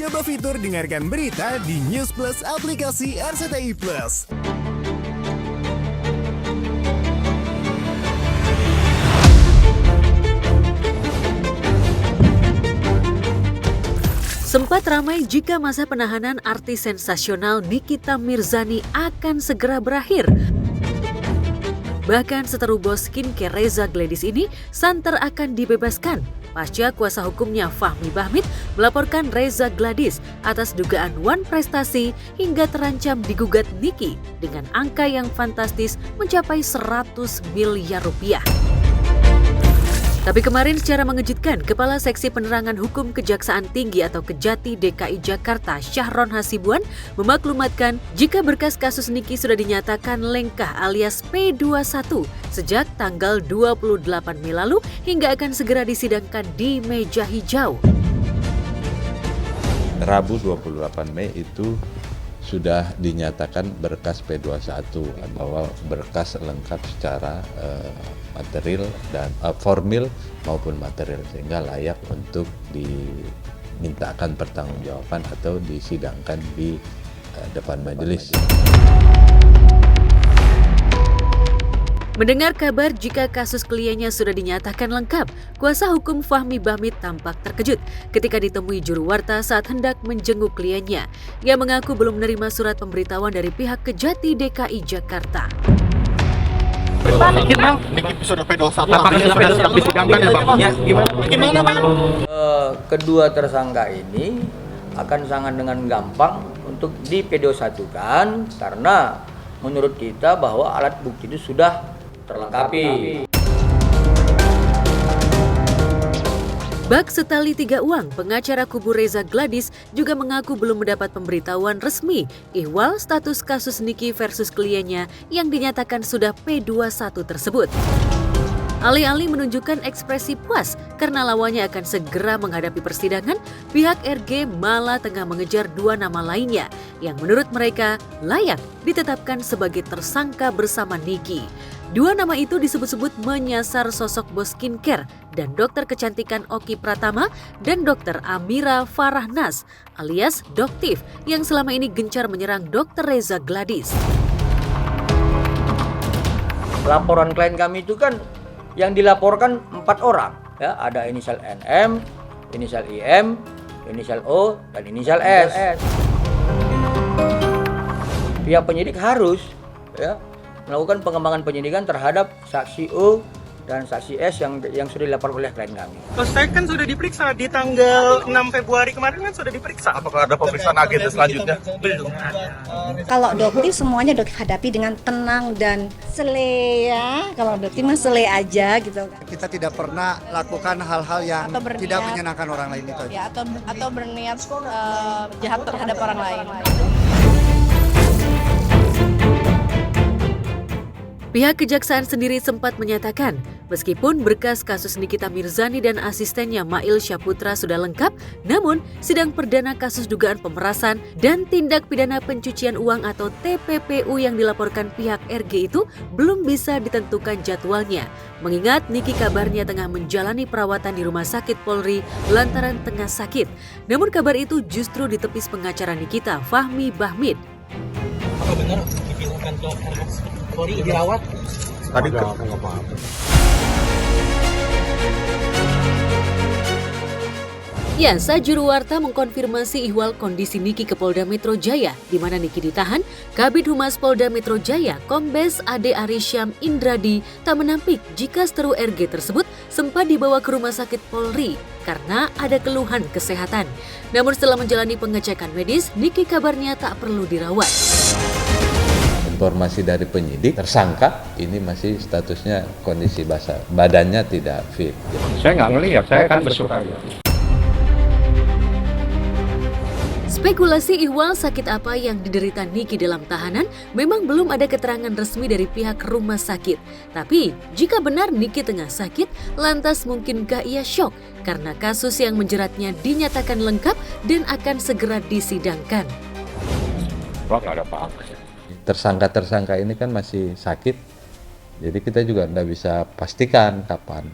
Coba fitur dengarkan berita di News Plus aplikasi RCTI Plus. Sempat ramai jika masa penahanan artis sensasional Nikita Mirzani akan segera berakhir. Bahkan seteru bos skincare Reza Gladys ini santer akan dibebaskan pasca kuasa hukumnya Fahmi Bahmid melaporkan Reza Gladys atas dugaan wan prestasi hingga terancam digugat Niki dengan angka yang fantastis mencapai 100 miliar rupiah. Tapi kemarin secara mengejutkan, Kepala Seksi Penerangan Hukum Kejaksaan Tinggi atau Kejati DKI Jakarta Syahron Hasibuan memaklumatkan jika berkas kasus Niki sudah dinyatakan lengkah alias P21 sejak tanggal 28 Mei lalu hingga akan segera disidangkan di meja hijau. Rabu 28 Mei itu sudah dinyatakan berkas P21 bahwa berkas lengkap secara material dan formil maupun material sehingga layak untuk dimintakan pertanggungjawaban atau disidangkan di depan majelis. Mendengar kabar jika kasus kliennya sudah dinyatakan lengkap, kuasa hukum Fahmi Bahmid tampak terkejut ketika ditemui juru warta saat hendak menjenguk kliennya. Ia mengaku belum menerima surat pemberitahuan dari pihak Kejati DKI Jakarta. Sudah P21 apakah disidangkan ya Bang? Ya, gimana Bang? Kedua tersangka ini akan sangat dengan gampang untuk di P21-kan karena menurut kita bahwa alat bukti itu sudah terlengkapi. Bak Setali Tiga Uang, pengacara kubu Reza Gladys juga mengaku belum mendapat pemberitahuan resmi ihwal status kasus Niki versus kliennya yang dinyatakan sudah P21 tersebut. Alih-alih menunjukkan ekspresi puas karena lawannya akan segera menghadapi persidangan, pihak RG malah tengah mengejar dua nama lainnya yang menurut mereka layak ditetapkan sebagai tersangka bersama Niki. Dua nama itu disebut-sebut menyasar sosok bos skincare dan dokter kecantikan Oki Pratama dan dokter Amira Farahnas alias Doktif yang selama ini gencar menyerang dokter Reza Gladys. Laporan klien kami itu kan yang dilaporkan 4 orang, ya, ada inisial NM, inisial IM, inisial O, dan inisial S. Pihak penyidik harus melakukan pengembangan penyidikan terhadap saksi O dan saksi S yang sudah dilaporkan oleh klien kami. Saya kan sudah diperiksa di tanggal 6 Februari kemarin kan sudah diperiksa. Apakah ada pemeriksaan agenda selanjutnya? Belum ada. Kalau Doktif semuanya hadapi dengan tenang dan sele ya. Kalau Doktif mah sele aja gitu. Kita tidak pernah lakukan hal-hal yang tidak menyenangkan orang lain itu. Ya, atau berniat jahat terhadap orang lain. Pihak kejaksaan sendiri sempat menyatakan, meskipun berkas kasus Nikita Mirzani dan asistennya Mail Syaputra sudah lengkap, namun sidang perdana kasus dugaan pemerasan dan tindak pidana pencucian uang atau TPPU yang dilaporkan pihak RG itu belum bisa ditentukan jadwalnya. Mengingat Niki kabarnya tengah menjalani perawatan di Rumah Sakit Polri lantaran tengah sakit. Namun kabar itu justru ditepis pengacara Nikita, Fahmi Bahmid. Apa benar Niki akan ke Polri dirawat? Tadi nggak apa-apa. Ya, juru warta mengkonfirmasi ihwal kondisi Niki ke Polda Metro Jaya, di mana Niki ditahan. Kabid Humas Polda Metro Jaya, Kombes Ade Arisyam Indradi, tak menampik jika seteru RG tersebut sempat dibawa ke Rumah Sakit Polri karena ada keluhan kesehatan. Namun setelah menjalani pengecekan medis, Niki kabarnya tak perlu dirawat. Informasi dari penyidik, tersangka ini masih statusnya kondisi badannya tidak fit. Saya nggak ngelihat, saya kan bersuka. Spekulasi ihwal sakit apa yang diderita Niki dalam tahanan memang belum ada keterangan resmi dari pihak rumah sakit. Tapi, jika benar Niki tengah sakit, lantas mungkinkah ia syok karena kasus yang menjeratnya dinyatakan lengkap dan akan segera disidangkan? Nggak ada apa-apa. Tersangka-tersangka ini kan masih sakit, jadi kita juga tidak bisa pastikan kapan.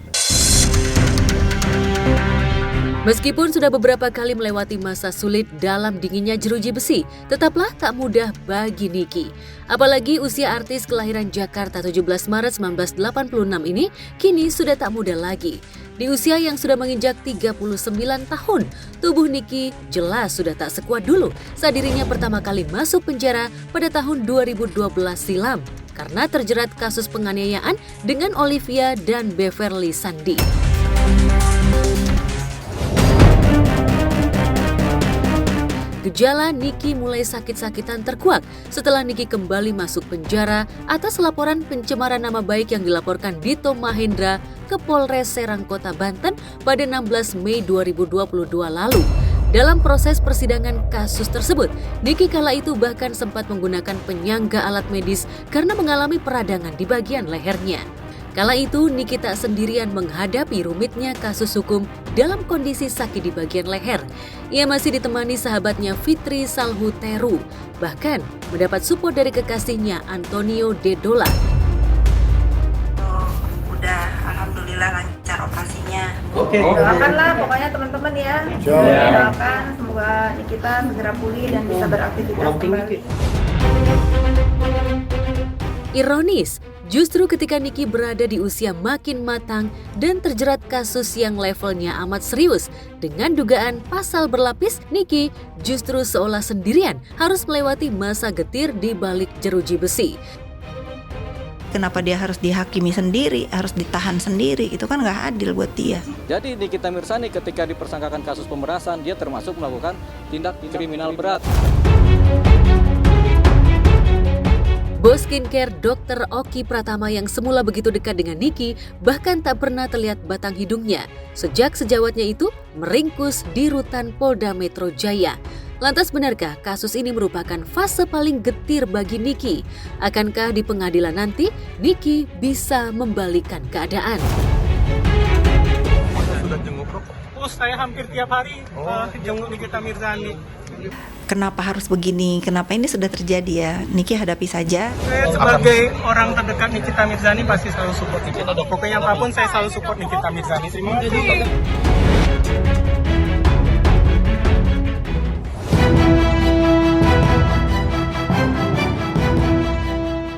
Meskipun sudah beberapa kali melewati masa sulit dalam dinginnya jeruji besi, tetaplah tak mudah bagi Niki. Apalagi usia artis kelahiran Jakarta 17 Maret 1986 ini kini sudah tak muda lagi. Di usia yang sudah menginjak 39 tahun, tubuh Niki jelas sudah tak sekuat dulu saat dirinya pertama kali masuk penjara pada tahun 2012 silam karena terjerat kasus penganiayaan dengan Olivia dan Beverly Sandi. Gejala Niki mulai sakit-sakitan terkuak setelah Niki kembali masuk penjara atas laporan pencemaran nama baik yang dilaporkan Dito Mahendra ke Polres Serang Kota Banten pada 16 Mei 2022 lalu. Dalam proses persidangan kasus tersebut, Niki kala itu bahkan sempat menggunakan penyangga alat medis karena mengalami peradangan di bagian lehernya. Kala itu, Niki tak sendirian menghadapi rumitnya kasus hukum dalam kondisi sakit di bagian leher. Ia masih ditemani sahabatnya Fitri Salhuteru, bahkan mendapat support dari kekasihnya Antonio Dedola. Udah, alhamdulillah lancar operasinya. Oke. Doakanlah pokoknya teman-teman ya. Doakan semoga Nikita segera pulih dan bisa beraktivitas kembali. Ironis, justru ketika Niki berada di usia makin matang dan terjerat kasus yang levelnya amat serius dengan dugaan pasal berlapis, Niki justru seolah sendirian harus melewati masa getir di balik jeruji besi. Kenapa dia harus dihakimi sendiri, harus ditahan sendiri, itu kan nggak adil buat dia. Jadi Nikita Mirzani ketika dipersangkakan kasus pemerasan, dia termasuk melakukan tindak kriminal berat. Bos skincare Dr. Oki Pratama yang semula begitu dekat dengan Niki bahkan tak pernah terlihat batang hidungnya sejak sejawatnya itu meringkus di rutan Polda Metro Jaya. Lantas benarkah kasus ini merupakan fase paling getir bagi Niki? Akankah di pengadilan nanti Niki bisa membalikkan keadaan? Sudah jenguk saya hampir tiap hari jenguk Nikita Mirzani. Kenapa harus begini? Kenapa ini sudah terjadi ya? Niki hadapi saja. Saya sebagai orang terdekat Nikita Mirzani pasti selalu support Nikita. Pokoknya apapun saya selalu support Nikita Mirzani. Terima kasih.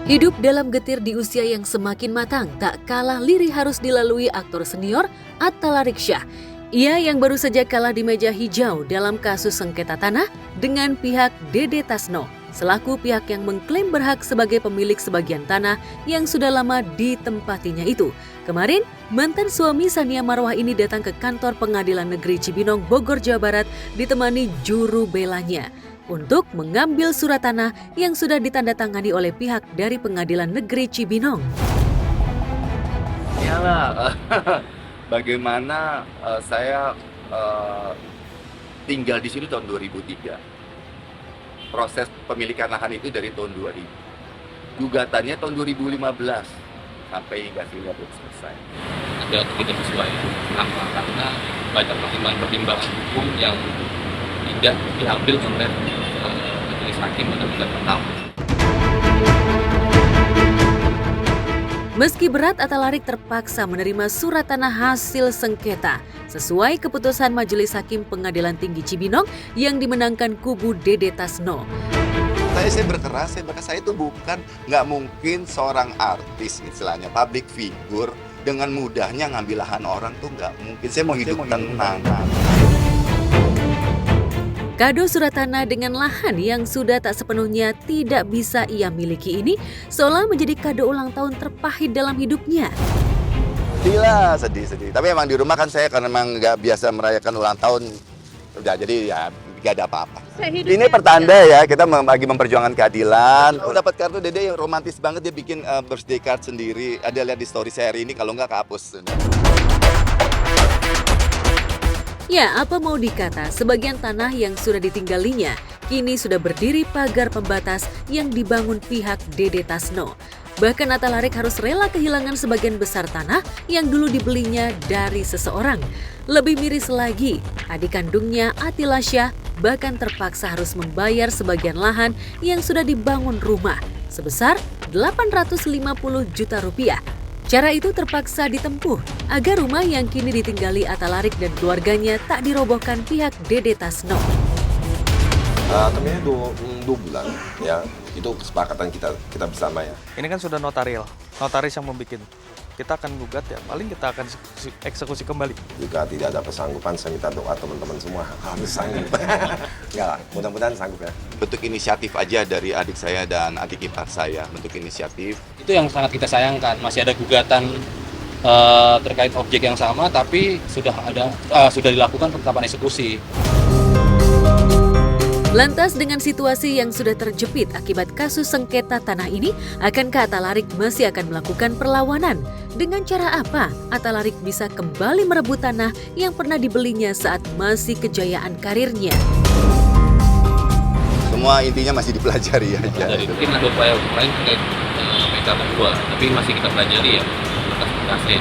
Hidup dalam getir di usia yang semakin matang tak kalah lirih harus dilalui aktor senior Atta Laryksha. Ia yang baru saja kalah di meja hijau dalam kasus sengketa tanah dengan pihak Dede Tasno, selaku pihak yang mengklaim berhak sebagai pemilik sebagian tanah yang sudah lama ditempatinya itu. Kemarin, mantan suami Sania Marwah ini datang ke kantor Pengadilan Negeri Cibinong, Bogor, Jawa Barat ditemani juru belanya untuk mengambil surat tanah yang sudah ditandatangani oleh pihak dari Pengadilan Negeri Cibinong. Iyalah. Bagaimana saya tinggal di sini tahun 2003. Proses pemilikan lahan itu dari tahun 2000. Gugatannya tahun 2015 sampai hingga sehingga belum selesai. Ada tidak sesuai nama karena banyak pertimbangan hukum yang tidak diambil oleh majelis hakim pada bulan pertama. Meski berat, Atta Laryk terpaksa menerima surat tanah hasil sengketa sesuai keputusan Majelis Hakim Pengadilan Tinggi Cibinong yang dimenangkan kubu Dede Tasno. Saya berkeras, saya itu nggak mungkin seorang artis istilahnya public figure dengan mudahnya ngambil lahan orang tuh nggak mungkin. Saya mau hidup tenang. Kado surat tanah dengan lahan yang sudah tak sepenuhnya tidak bisa ia miliki ini seolah menjadi kado ulang tahun terpahit dalam hidupnya. Sedih. Tapi emang di rumah kan saya karena memang nggak biasa merayakan ulang tahun, udah jadi ya nggak ada apa-apa. Ini pertanda ya kita lagi memperjuangkan keadilan. Dapat kartu Dede yang romantis banget, dia bikin birthday card sendiri. Ada lihat di story saya hari ini, kalau nggak kehapus. Ya, apa mau dikata, sebagian tanah yang sudah ditinggalinya kini sudah berdiri pagar pembatas yang dibangun pihak Dede Tasno. Bahkan Atta Laryk harus rela kehilangan sebagian besar tanah yang dulu dibelinya dari seseorang. Lebih miris lagi, adik kandungnya Attila Syah bahkan terpaksa harus membayar sebagian lahan yang sudah dibangun rumah sebesar 850 juta rupiah. Cara itu terpaksa ditempuh agar rumah yang kini ditinggali Atalarik dan keluarganya tak dirobohkan pihak Dede Tasno. Kami 2 bulan, ya itu kesepakatan kita bersama ya. Ini kan sudah notaris yang membuat. Kita akan gugat ya, paling kita akan eksekusi kembali. Jika tidak ada kesanggupan, saya minta doa teman-teman semua harus sanggup. Enggak lah, mudah-mudahan sanggup ya. Bentuk inisiatif aja dari adik saya dan adik ipar saya, bentuk inisiatif. Itu yang sangat kita sayangkan, masih ada gugatan terkait objek yang sama, tapi sudah dilakukan penetapan eksekusi. Lantas dengan situasi yang sudah terjepit akibat kasus sengketa tanah ini, akankah Atalarik masih akan melakukan perlawanan? Dengan cara apa Atalarik bisa kembali merebut tanah yang pernah dibelinya saat masih kejayaan karirnya? Semua intinya masih dipelajari aja. Mungkin ada upaya lain terkait PK kedua, tapi masih kita pelajari ya atas berkasnya.